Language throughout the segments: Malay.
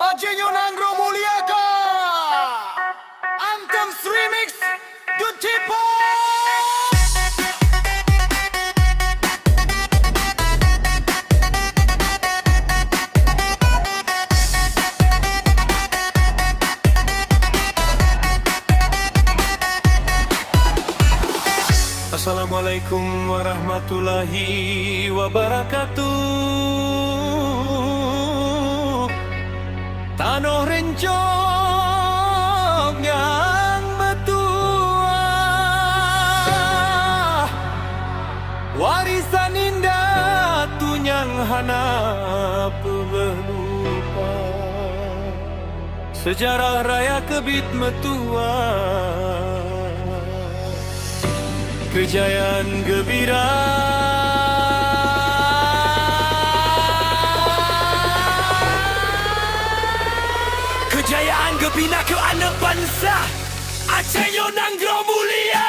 Ajenyo Nangro Muliaka Anthems Remix Dutipo. Assalamualaikum warahmatullahi wabarakatuh. Tanoh rencong yang betua, warisan indah tunyang hana pelupa, sejarah raya kebit metua, kejayaan gebira. Kejayaan gebina ke anak bangsa Ajenyo Nangro Mulia.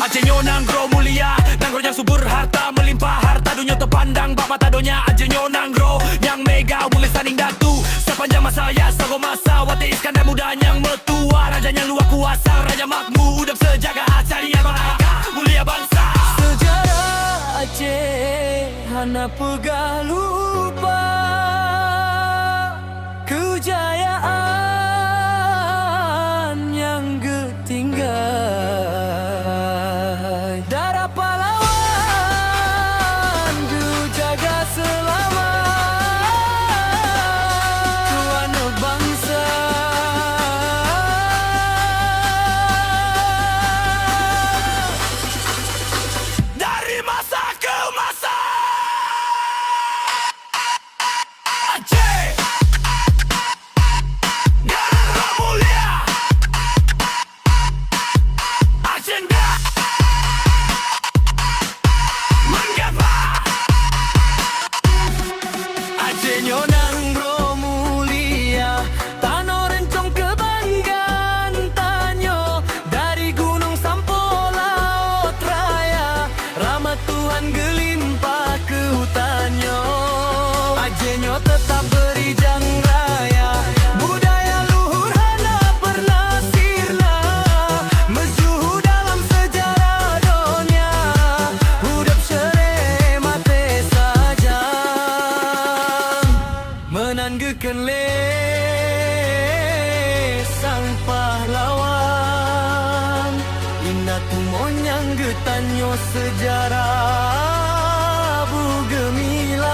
Ajenyo Nangro Mulia, Nangro yang subur harta, melimpah harta dunia terpandang, bak mata donya. Ajenyo Nangro yang mega boleh saning datu sepanjang masa ya sago masa. Wati Iskandar muda yang metua, raja yang luar kuasa, raja makmur udap sejaga acari yang bangga mulia bangsa. Sejarah Aceh hana pegah lupa, kejayaan yang getinggal, darah pahlawan dijaga selamat tuan bangsa. Dari masa ke masa Aceh Nangro Mulia, agenda menggapa. Ajenyo Nangro Mulia, Tanoh rencong kebanggaan tanyo, dari gunung sampai laut raya, rahmat Tuhan gelimpah ke hutanyo. Ajenyo tetap berijang raya, budaya luhur hana pernah sirna, mejuhu dalam sejarah dunia, hudap syere mate saja, menanggekan sang pahlawan, indah tumonyang getanyo sejarah bugemilang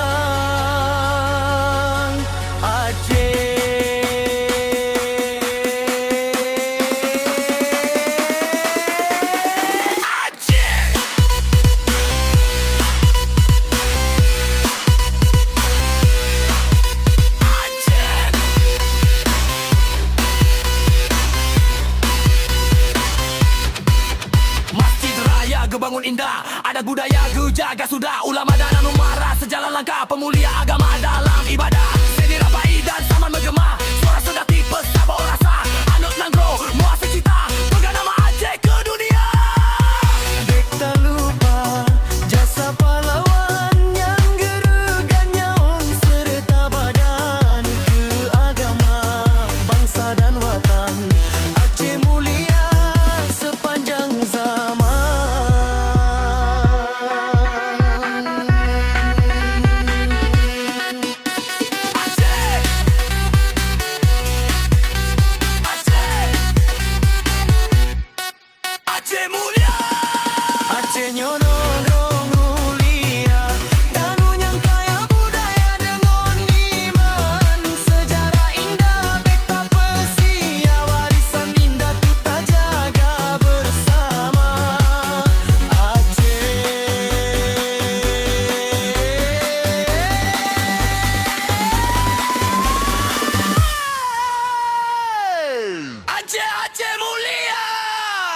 Aceh. Masjid Raya gebangun indah, adat budaya gejaga sudah, ulama dan anumara sejalan langkah pemulia agama dalam ibadah. Seni rapai dan zaman menggema, suara sedati pesabau rasa, anut Nangro muasa cita, pegang nama Aceh ke dunia. Dek tak lupa jasa pahlawan yang gerugan nyawa serta badan ke agama, bangsa dan watan. Aceh mulia sepanjang zaman. Aceh mulia, Ajenyo Nangro Mulia, Danau yang kaya budaya dengan iman, sejarah indah beta pesia, warisan indah kita jaga bersama. Aceh mulia,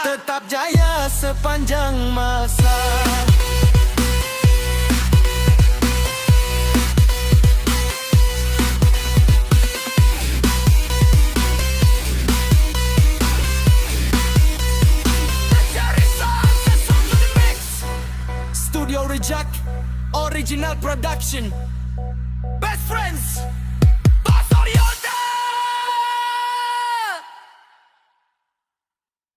tetap jaya sepanjang masa. Original production